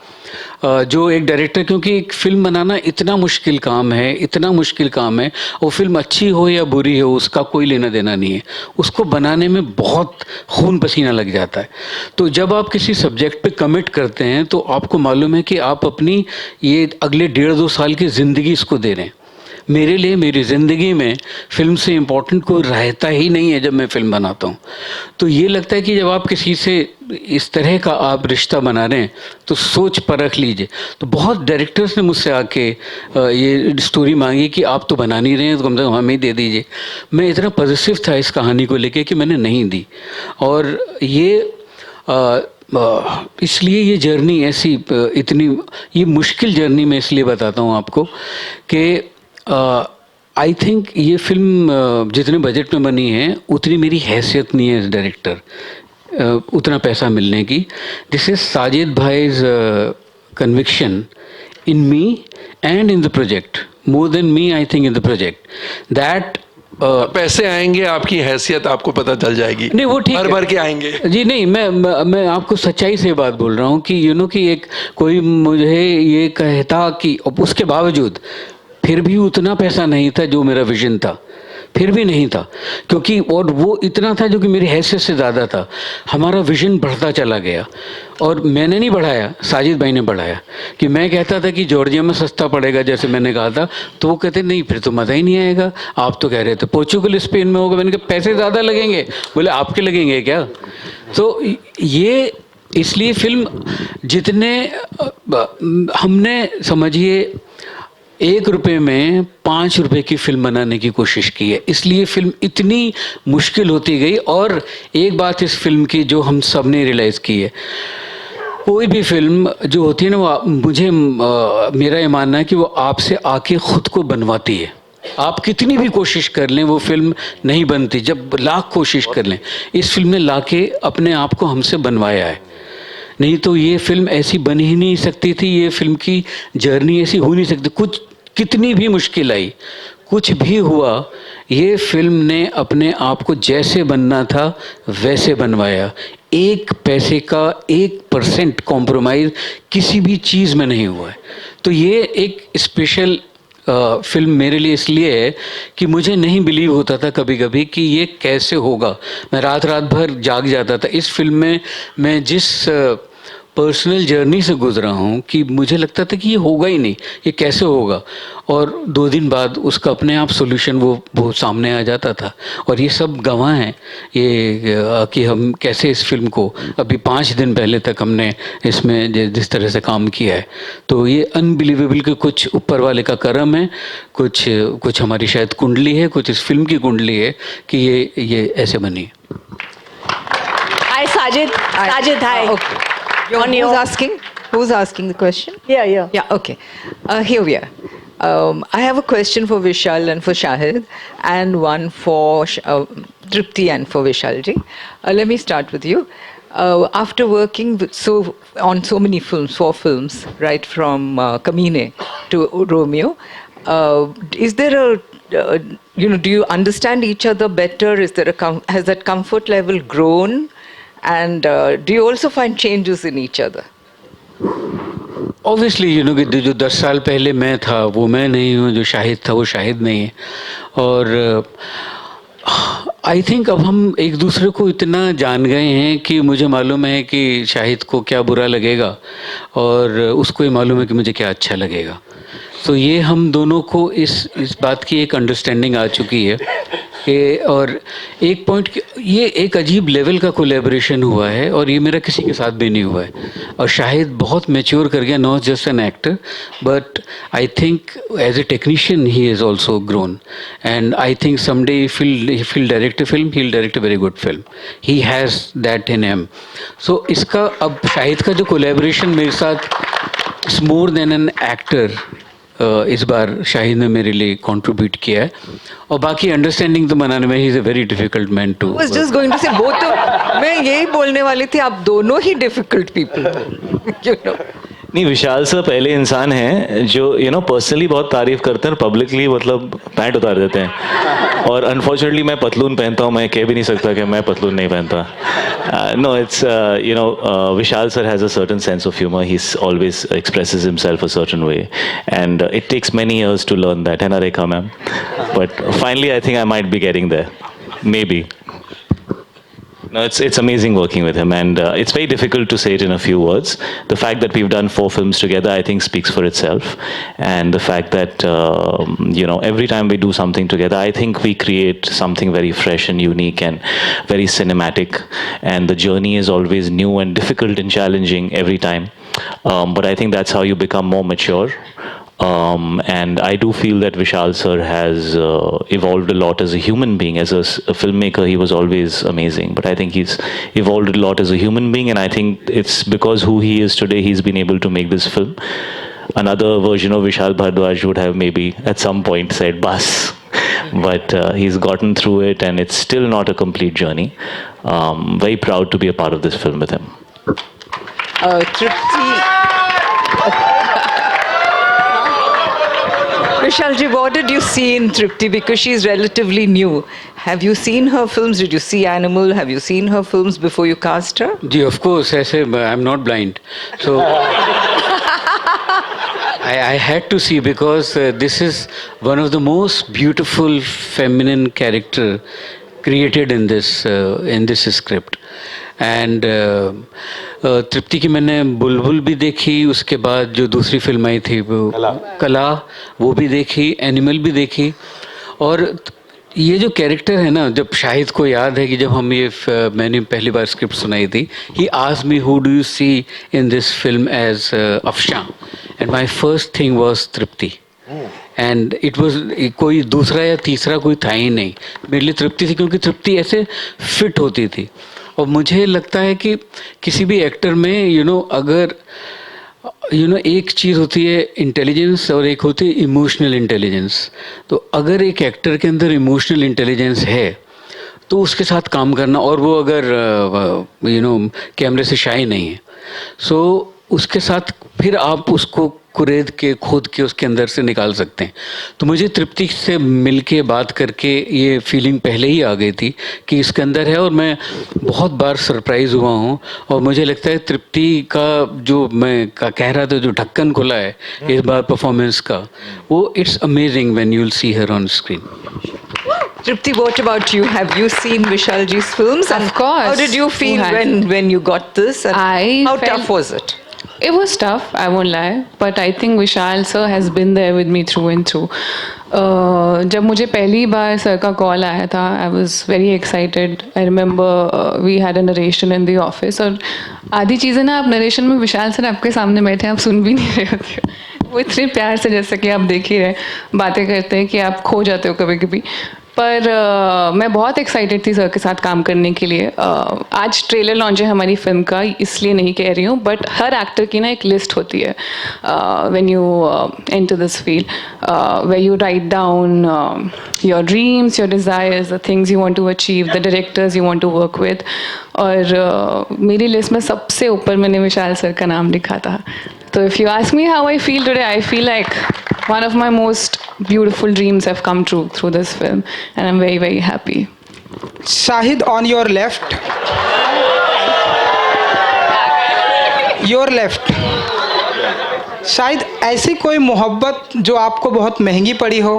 जो एक डायरेक्टर, क्योंकि एक फिल्म बनाना इतना मुश्किल काम है, वो फिल्म अच्छी हो या बुरी हो उसका कोई लेना देना नहीं है, उसको बनाने में बहुत खून पसीना लग जाता है। तो जब आप किसी सब्जेक्ट पे कमिट करते हैं तो आपको मालूम है कि आप अपनी ये अगले 1.5-2 साल की ज़िंदगी इसको दे रहे हैं। मेरे लिए मेरी ज़िंदगी में फिल्म से इम्पोर्टेंट कोई रहता ही नहीं है जब मैं फिल्म बनाता हूँ। तो ये लगता है कि जब आप किसी से इस तरह का आप रिश्ता बना रहे हैं तो सोच परख लीजिए। तो बहुत डायरेक्टर्स ने मुझसे आके ये स्टोरी मांगी कि आप तो बना नहीं रहे हैं तो कम से कम हमें दे दीजिए। मैं इतना पॉजिटिव था इस कहानी को लेके कि मैंने नहीं दी। और ये इसलिए ये जर्नी ऐसी इतनी ये मुश्किल जर्नी मैं इसलिए बताता हूँ आपको कि आई थिंक ये फिल्म जितने बजट में बनी है उतनी मेरी हैसियत नहीं है एज डायरेक्टर उतना पैसा मिलने की। दिस इज साजिद भाईज conviction in me and in the project more than me I think in the project that पैसे आएंगे, आपकी हैसियत आपको पता चल जाएगी। नहीं वो ठीक भर के आएंगे जी। नहीं मैं आपको सच्चाई से बात बोल रहा हूँ कि कि एक कोई मुझे ये कहता कि उसके बावजूद फिर भी उतना पैसा नहीं था जो मेरा विजन था, फिर भी नहीं था क्योंकि और वो इतना था जो कि मेरी हैसियत से ज़्यादा था। हमारा विजन बढ़ता चला गया और मैंने नहीं बढ़ाया, साजिद भाई ने बढ़ाया। कि मैं कहता था कि जॉर्जिया में सस्ता पड़ेगा जैसे मैंने कहा था, तो वो कहते नहीं फिर तो मज़ा ही नहीं आएगा। आप तो कह रहे थे पोर्चुगल स्पेन में होगा, मैंने कहा पैसे ज़्यादा लगेंगे, बोले आपके लगेंगे क्या। तो ये इसलिए फिल्म जितने हमने समझिए 1 रुपये में 5 रुपये की फिल्म बनाने की कोशिश की है, इसलिए फिल्म इतनी मुश्किल होती गई। और एक बात इस फिल्म की जो हम सब ने रियलाइज़ की है, कोई भी फिल्म जो होती है ना वो मुझे मेरा ये मानना है कि वो आपसे आके खुद को बनवाती है। आप कितनी भी कोशिश कर लें वो फिल्म नहीं बनती, जब लाख कोशिश कर लें। इस फिल्म ने लाके अपने आप को हमसे बनवाया है, नहीं तो ये फिल्म ऐसी बन ही नहीं सकती थी, ये फिल्म की जर्नी ऐसी हो नहीं सकती। कुछ कितनी भी मुश्किल आई, कुछ भी हुआ, ये फिल्म ने अपने आप को जैसे बनना था वैसे बनवाया। 1 पैसे का 1% कॉम्प्रोमाइज़ किसी भी चीज़ में नहीं हुआ है। तो ये एक स्पेशल फिल्म मेरे लिए इसलिए है कि मुझे नहीं बिलीव होता था कभी कभी कि ये कैसे होगा। मैं रात रात भर जाग जाता था। इस फिल्म में मैं जिस पर्सनल जर्नी से गुजरा हूँ कि मुझे लगता था कि ये होगा ही नहीं, ये कैसे होगा। और 2 दिन बाद उसका अपने आप सॉल्यूशन वो सामने आ जाता था। और ये सब गवाह हैं ये कि हम कैसे इस फिल्म को अभी 5 दिन पहले तक हमने इसमें जिस तरह से काम किया है। तो ये अनबिलीवेबल कि कुछ ऊपर वाले का करम है, कुछ हमारी शायद कुंडली है, कुछ इस फिल्म की कुंडली है कि ये ऐसे बनी। Hi Sajid. Sajid, hi. Okay. Who's asking the question? Yeah. Yeah, okay. Here we are. I have a question for Vishal and for Shahid, and one for Tripti and for Vishalji. Let me start with you. After working on so many films, 4 films, right from Kamine to Romeo, is there a do you understand each other better? Has that comfort level grown? And do you also find changes in each other? Obviously कि जो 10 साल पहले मैं था वो मैं नहीं हूँ, जो शाहिद था वो शाहिद नहीं है। और आई थिंक अब हम एक दूसरे को इतना जान गए हैं कि मुझे मालूम है कि शाहिद को क्या बुरा लगेगा और उसको ये मालूम है कि मुझे क्या अच्छा लगेगा। तो ये हम दोनों को इस बात की एक अंडरस्टैंडिंग आ चुकी है कि और एक पॉइंट ये एक अजीब लेवल का कोलैबोरेशन हुआ है और ये मेरा किसी के साथ भी नहीं हुआ है। और शाहिद बहुत मैच्योर कर गया, not just an actor but I think as a technician he is also grown and I think someday if he'll direct a film, he'll direct a very good film, he has that in him. So इसका अब शाहिद का जो collaboration मेरे साथ it's more than an actor, इस बार शाहिद ने मेरे लिए कंट्रीब्यूट किया है। और बाकी अंडरस्टैंडिंग तो बनाने में ही is a very difficult man to. I was just going to say both मैं यही बोलने वाली थी, आप दोनों ही डिफिकल्ट पीपल नहीं, विशाल सर पहले इंसान हैं जो पर्सनली बहुत तारीफ करते हैं और पब्लिकली मतलब पैंट उतार देते हैं। और अनफॉर्चुनेटली मैं पतलून पहनता हूँ, मैं कह भी नहीं सकता कि मैं पतलून नहीं पहनता। No, it's Vishal sir has a certain sense of humor. He's always expresses himself a certain way, and it takes many years to learn that. है ना रेखा ma'am? But finally, I think I might be getting there, maybe. No, it's amazing working with him, and it's very difficult to say it in a few words. The fact that we've done 4 films together, I think, speaks for itself, and the fact that every time we do something together, I think we create something very fresh and unique and very cinematic, and the journey is always new and difficult and challenging every time. But I think that's how you become more mature. And I do feel that Vishal sir has evolved a lot as a human being. As a filmmaker, he was always amazing. But I think he's evolved a lot as a human being, and I think it's because who he is today, he's been able to make this film. Another version of Vishal Bhardwaj would have maybe at some point said, "Bas." But he's gotten through it, and it's still not a complete journey. Very proud to be a part of this film with him. Tripti. Vishalji, what did you see in Tripti? Because she's relatively new. Have you seen her films? Did you see Animal? Have you seen her films before you cast her? जी, of course. ऐसे I'm not blind, so I had to see, because this is one of the most beautiful feminine character created in this script. And Tripti की मैंने बुलबुल भी देखी, उसके बाद जो दूसरी फिल्म आई थी वो कला, वो भी देखी, एनिमल भी देखी. और ये जो कैरेक्टर है ना, जब शाहिद को याद है कि जब मैंने पहली बार स्क्रिप्ट सुनाई थी, he asked me who do you see in this film as Afshan, and my first thing was Tripti. And it was, कोई दूसरा या तीसरा कोई था ही नहीं, मेरे लिए तृप्ति थी, क्योंकि तृप्ति ऐसे फिट होती थी. और मुझे लगता है कि किसी भी एक्टर में अगर एक चीज़ होती है इंटेलिजेंस और एक होती है इमोशनल इंटेलिजेंस. तो अगर एक एक्टर के अंदर इमोशनल इंटेलिजेंस है तो उसके साथ काम करना, और वो अगर कैमरे से शाई नहीं है, सो उसके साथ फिर आप उसको कुरेद के खोद के उसके अंदर से निकाल सकते हैं. तो मुझे तृप्ति से मिलके बात करके ये फीलिंग पहले ही आ गई थी कि इसके अंदर है, और मैं बहुत बार सरप्राइज़ हुआ हूँ. और मुझे लगता है तृप्ति का जो मैं कह रहा था, जो ढक्कन खुला है इस बार परफॉर्मेंस का, वो it's amazing when you will see her on screen. Tripti, what about you? Have you seen Vishalji's films? Of course. How did you feel when you got this? And how tough was it? It was tough, I won't lie, but I think Vishal sir has been there with me through and through. जब मुझे पहली बार sir का call आया था, I was very excited. I remember we had a narration in the office, और आधी चीज़ें ना आप नरेशन में विशाल सर आपके सामने बैठे आप सुन भी नहीं रहे होते हो. वो इतने प्यार से, जैसा कि आप देख ही रहे, बातें करते हैं कि आप खो जाते हो कभी कभी. पर मैं बहुत एक्साइटेड थी सर के साथ काम करने के लिए. आज ट्रेलर लॉन्च है हमारी फिल्म का, इसलिए नहीं कह रही हूँ, बट हर एक्टर की ना एक लिस्ट होती है when you enter this field, where you write down your dreams, your desires, the things you want to achieve, the directors you want to work with. और मेरी लिस्ट में सबसे ऊपर मैंने विशाल सर का नाम लिखा था. So if you ask me how I feel today, I feel like one of my most beautiful dreams have come true through this film, and I'm very, very happy. Shahid, on your left. Your left. शायद ऐसी कोई मोहब्बत जो आपको बहुत महंगी पड़ी हो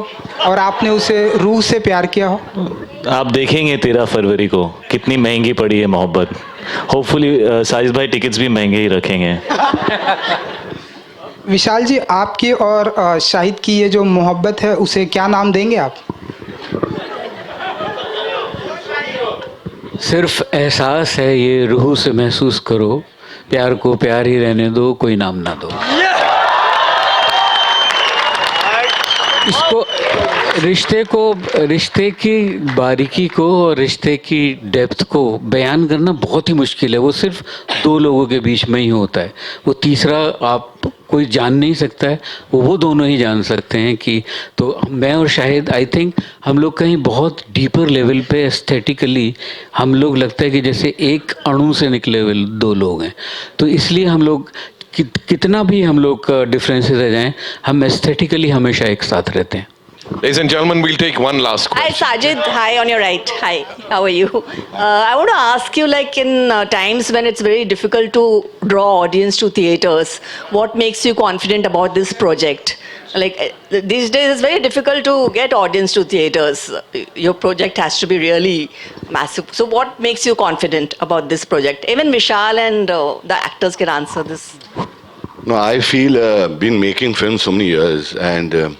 और आपने उसे रूह से प्यार किया हो. आप देखेंगे 13 फरवरी को कितनी महंगी पड़ी है मोहब्बत. होपफुली साजिद भाई टिकट्स भी महंगे ही रखेंगे. विशाल जी, आपकी और शाहिद की ये जो मोहब्बत है, उसे क्या नाम देंगे आप? सिर्फ एहसास है, ये रूह से महसूस करो, प्यार को प्यार ही रहने दो, कोई नाम ना दो. इसको, रिश्ते की बारीकी को और रिश्ते की डेप्थ को बयान करना बहुत ही मुश्किल है. वो सिर्फ 2 लोगों के बीच में ही होता है. वो तीसरा आप कोई जान नहीं सकता है, वो दोनों ही जान सकते हैं. कि तो मैं और शाहिद, आई थिंक हम लोग कहीं बहुत डीपर लेवल पे एस्थेटिकली हम लोग लगता है कि जैसे एक अणु से निकले हुए 2 लोग हैं. तो इसलिए हम लोग कितना भी हम लोग डिफरेंसेस रह जाएं, हम एस्थेटिकली हमेशा एक साथ रहते हैं. Ladies and gentlemen, we'll take one last question. Hi, Sajid. Hi, on your right. Hi, how are you? I want to ask you, like in times when it's very difficult to draw audience to theaters, what makes you confident about this project? Like these days, it's very difficult to get audience to theaters. Your project has to be really massive. So, what makes you confident about this project? Even Vishal and the actors can answer this. No, I feel been making films so many years, and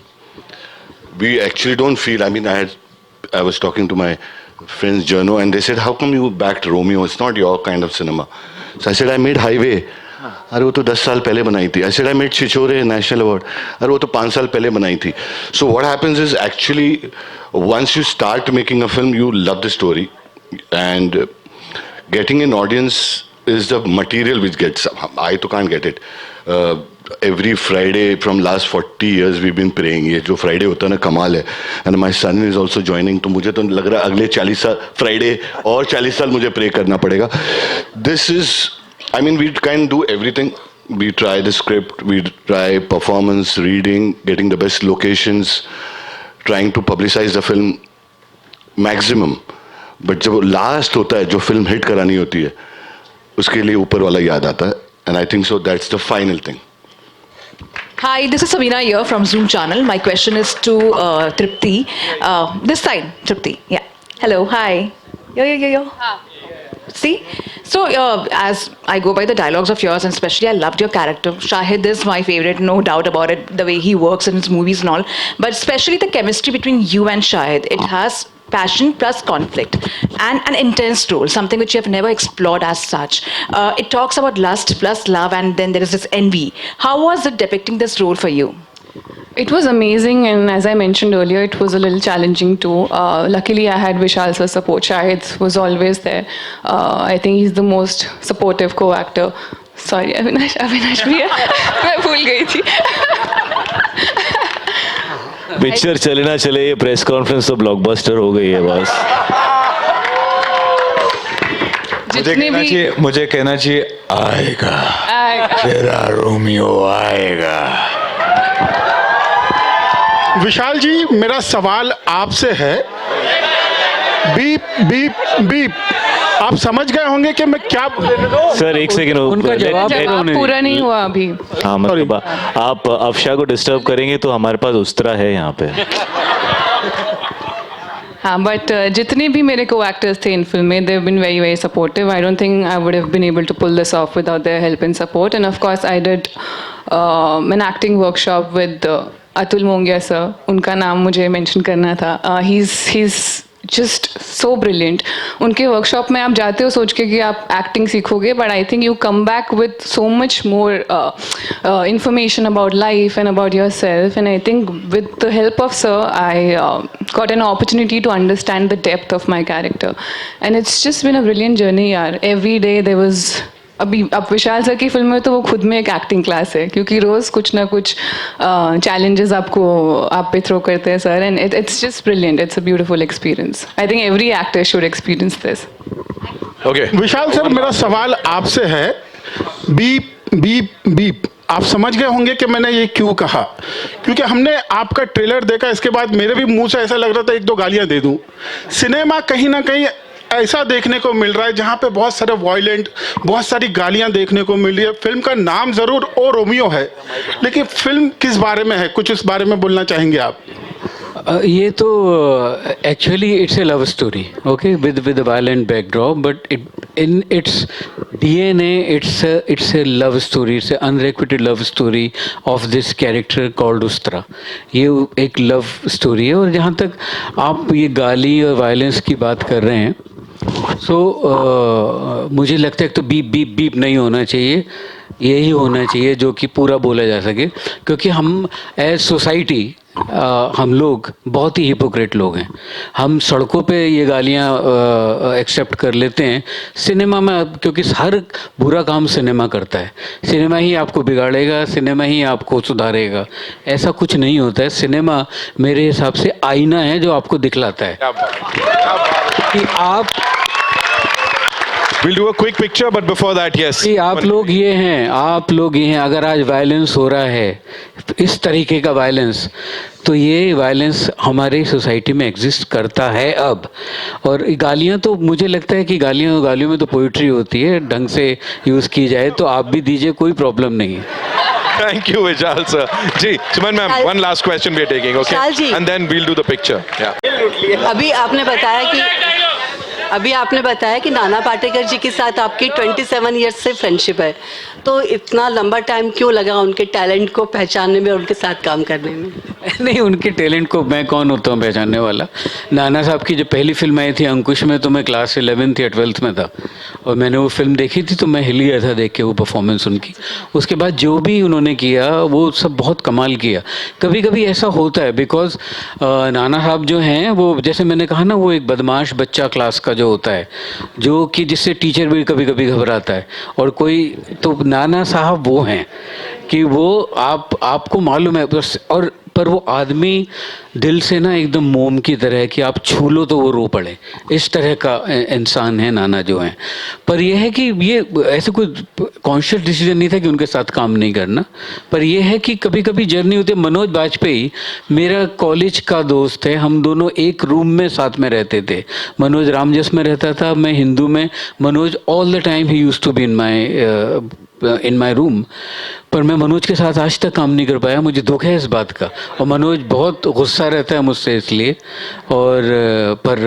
we actually don't feel. I mean, I was talking to my friends Jono, and they said, "How come you backed Romeo? It's not your kind of cinema." So I said, "I made Highway." अरे वो तो 10 साल पहले बनाई थी. I said I made Chichore National Award. अरे वो तो 5 साल पहले बनाई थी. So what happens is actually once you start making a film, you love the story, and getting an audience is the material which gets. I तो can't get it. Every Friday from last 40 years we've been praying. ये जो Friday होता है ना कमाल है. And my son is also joining. तो मुझे तो लग रहा है अगले 40 साल Friday और 40 साल मुझे pray करना पड़ेगा. This is. I mean, we can do everything. We try the script, we try performance, reading, getting the best locations, trying to publicize the film maximum. But जब last होता है, जो film hit करानी होती है, उसके लिए ऊपर वाला याद आता है. And I think so that's the final thing. Hi, this is Savina here from Zoom channel. My question is to Tripti. This side, Tripti. Yeah. Hello. Hi. Yo. See, so as I go by the dialogues of yours, and especially I loved your character. Shahid is my favorite, no doubt about it, the way he works in his movies and all. But especially the chemistry between you and Shahid, it has passion plus conflict and an intense role, something which you have never explored as such. It talks about lust plus love, and then there is this envy. How was it depicting this role for you? It was amazing, and as I mentioned earlier, it was a little challenging too. Luckily, I had Vishal sir's support. Shahid was always there. I think he's the most supportive co-actor. Sorry, Avinash भैया, मैं भूल गई थी. Picture चले ना चले, ये press conference तो ब्लॉकबस्टर हो गई है बस. मुझे कहना चाहिए आएगा, तेरा रोमियो आएगा. विशाल जी, मेरा सवाल आपसे है. बीप बीप बीप, आप समझ गए होंगे कि मैं क्या. सर एक सेकंड, उनका जवाब पूरा नहीं हुआ अभी. हाँ मतलब आप अफशा को डिस्टर्ब करेंगे तो हमारे पास उस्तरा है यहाँ पे. हाँ, बट जितने भी मेरे को एक्टर्स थे इन फिल्म में, they have been very very supportive. I don't think I would have been able to pull this off without their help and support. And of course I did an acting workshop with Atul Mongia sir. उनका नाम मुझे mention करना था. He is just so brilliant. उनके workshop में आप जाते हो सोच के कि आप एक्टिंग सीखोगे, but I think you come back with so much more information about life and about yourself. And I think with the help of sir, I got an opportunity to understand the depth of my character. And it's just been a brilliant journey यार. Every day there was अभी अब विशाल sir की film में तो वो खुद में एक एक्टिंग क्लास है, क्योंकि रोज़ कुछ ना कुछ चैलेंजेस आपको आप पे थ्रो करते हैं sir. And it's just brilliant. It's a beautiful experience. I think every actor should experience this. Okay Vishal sir, मेरा सवाल आपसे है. बीप बीप बीप, आप समझ गए होंगे कि मैंने ये क्यों कहा. क्योंकि हमने आपका ट्रेलर देखा, इसके बाद मेरे भी मुंह से ऐसा लग रहा था एक दो गालियां दे दूं. सिनेमा कहीं ना कहीं ऐसा देखने को मिल रहा है जहाँ पे बहुत सारे वॉयलेंट, बहुत सारी गालियाँ देखने को मिल रही है. फिल्म का नाम ज़रूर ओ रोमियो है, लेकिन फिल्म किस बारे में है, कुछ इस बारे में बोलना चाहेंगे आप? ये तो actually it's a love story, okay, with violent backdrop, but in its DNA it's a love story. It's an unrequited love story of this character called Ustra. ये एक लव स्टोरी है. और जहाँ तक आप ये गाली और वायलेंस की बात कर रहे हैं, सो मुझे लगता है तो बीप बीप बीप नहीं होना चाहिए. यही होना चाहिए जो कि पूरा बोला जा सके, क्योंकि हम एज सोसाइटी हम लोग बहुत ही हिपोक्रेट लोग हैं. हम सड़कों पे ये गालियाँ एक्सेप्ट कर लेते हैं. सिनेमा में क्योंकि हर बुरा काम सिनेमा करता है. सिनेमा ही आपको बिगाड़ेगा, सिनेमा ही आपको सुधारेगा. ऐसा कुछ नहीं होता है. सिनेमा मेरे हिसाब से आईना है जो आपको दिखलाता है कि आप. We'll do a quick picture, but before that, yes. आप लोग ये हैं. अगर आज वायलेंस हो रहा है, इस तरीके का वायलेंस, तो ये वायलेंस हमारे सोसाइटी में एग्जिस्ट करता है अब. और गालियाँ तो मुझे लगता है कि गालियों में तो पोइट्री होती है, ढंग से यूज़ की जाए तो आप भी दीजिए, कोई प्रॉब्लम नहीं है. Thank you, Vishal sir. जी, Suman ma'am, one last question we are taking, okay? Vishal ji. And then we'll do the picture. Yeah. अभी आपने बताया कि नाना पाटेकर जी के साथ आपकी 27 इयर्स से फ्रेंडशिप है, तो इतना लंबा टाइम क्यों लगा उनके टैलेंट को पहचानने में और उनके साथ काम करने में? नहीं, उनके टैलेंट को मैं कौन होता हूँ पहचानने वाला। नाना साहब की जो पहली फिल्म आई थी अंकुश में, तो मैं क्लास 11th या 12th में था और मैंने वो फिल्म देखी थी, तो मैं हिल गया था देख के वो परफॉर्मेंस उनकी। उसके बाद जो भी उन्होंने किया वो सब बहुत कमाल किया। कभी कभी ऐसा होता है बिकॉज नाना साहब जो हैं वो, जैसे मैंने कहा ना, वो एक बदमाश बच्चा क्लास का जो होता है, जो कि जिससे टीचर भी कभी कभी घबराता है, और कोई तो नाना साहब वो हैं कि वो आपको मालूम है बस, और पर वो आदमी दिल से ना एकदम मोम की तरह है कि आप छू लो तो वो रो पड़े, इस तरह का इंसान है नाना जो है। पर यह है कि ये ऐसे कोई कॉन्शियस डिसीजन नहीं था कि उनके साथ काम नहीं करना, पर यह है कि कभी कभी जर्नी होती है। मनोज बाजपेयी मेरा कॉलेज का दोस्त है, हम दोनों एक रूम में साथ में रहते थे। मनोज रामजस में रहता था, मैं हिंदू में। Manoj all the time he used to be in my room, पर मैं मनोज के साथ आज तक काम नहीं कर पाया, मुझे दुख है इस बात का। और मनोज बहुत गुस्सा रहता है मुझसे इसलिए, और पर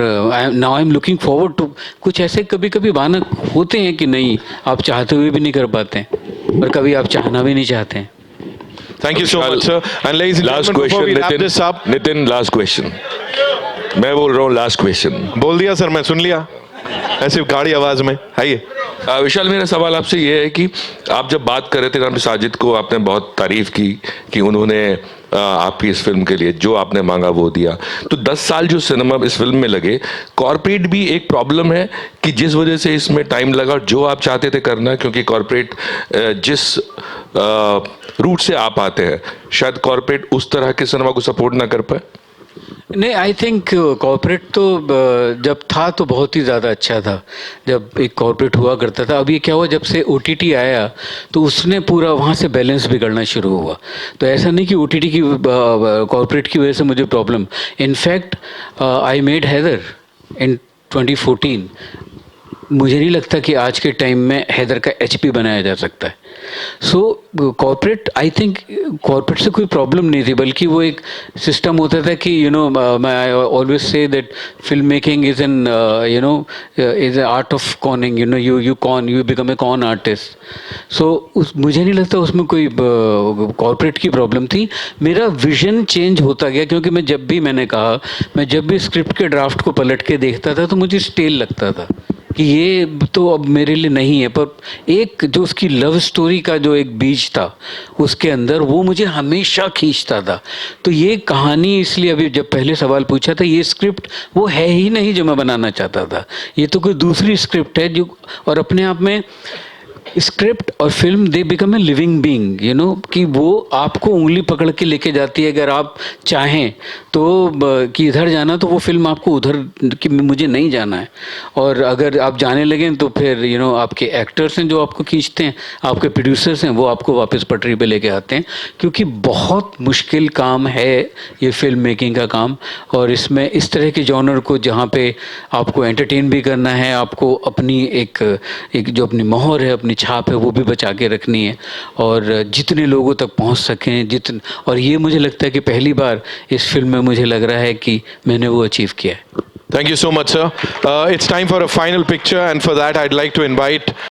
now I am looking forward to, कुछ ऐसे कभी कभी बहाने होते हैं कि नहीं, आप चाहते हुए भी नहीं कर पाते हैं, और कभी आप चाहना भी नहीं चाहते हैं। Thank you so much, sir. And ladies and Last gentlemen, before we question, wrap this up, Nitin, last question. मैं बोल रहा हूँ last question. बोल दिया सर, मैं सुन लिया ऐसे गाड़ी आवाज में। आइए विशाल, मेरा सवाल आपसे ये है कि आप जब बात कर रहे थे राम साजिद को, आपने बहुत तारीफ की कि उन्होंने आपकी इस फिल्म के लिए जो आपने मांगा वो दिया। तो 10 साल जो सिनेमा इस फिल्म में लगे, कॉर्पोरेट भी एक प्रॉब्लम है कि जिस वजह से इसमें टाइम लगा, जो आप चाहते थे करना, क्योंकि कॉर्पोरेट जिस रूट से आप आते हैं, शायद कॉर्पोरेट उस तरह के सिनेमा को सपोर्ट ना कर पाए। नहीं, आई थिंक कॉर्पोरेट तो जब था तो बहुत ही ज़्यादा अच्छा था, जब एक कॉर्पोरेट हुआ करता था। अब ये क्या हुआ, जब से OTT आया तो उसने पूरा वहाँ से बैलेंस बिगड़ना शुरू हुआ। तो ऐसा नहीं कि OTT की कॉर्पोरेट की वजह से मुझे problem. In fact I made Haider in 2014। मुझे नहीं लगता कि आज के टाइम में हैदर का HP बनाया जा सकता है। सो कॉर्पोरेट, आई थिंक कॉर्पोरेट से कोई प्रॉब्लम नहीं थी, बल्कि वो एक सिस्टम होता था कि I always say that film making is an is art of conning, you become a con artist. So मुझे नहीं लगता उसमें कोई कॉर्पोरेट की प्रॉब्लम थी। मेरा विजन चेंज होता गया, क्योंकि मैं जब भी स्क्रिप्ट के ड्राफ्ट को पलट के देखता था तो मुझे स्टेल लगता था कि ये तो अब मेरे लिए नहीं है। पर एक जो उसकी लव स्टोरी का जो एक बीज था उसके अंदर, वो मुझे हमेशा खींचता था। तो ये कहानी, इसलिए अभी जब पहले सवाल पूछा था, ये स्क्रिप्ट वो है ही नहीं जो मैं बनाना चाहता था। ये तो कोई दूसरी स्क्रिप्ट है जो, और अपने आप में स्क्रिप्ट और film they become a living being, कि वो आपको उंगली पकड़ के लेके जाती है। अगर आप चाहें तो कि इधर जाना, तो वो फिल्म आपको उधर कि मुझे नहीं जाना है। और अगर आप जाने लगें तो फिर आपके एक्टर्स हैं जो आपको खींचते हैं, आपके प्रोड्यूसर्स हैं वो आपको वापस पटरी पे लेके आते हैं। क्योंकि बहुत मुश्किल काम है ये फिल्म मेकिंग का काम, और इसमें इस तरह के जॉनर को जहाँ पे आपको एंटरटेन भी करना है, आपको अपनी एक जो अपनी मोहर है, अपनी छाप है, वो भी बचा के रखनी है, और जितने लोगों तक पहुंच सकें और ये मुझे लगता है कि पहली बार इस फिल्म में मुझे लग रहा है कि मैंने वो अचीव किया है। Thank you so much, sir. It's time for a final picture, and for that I'd like to invite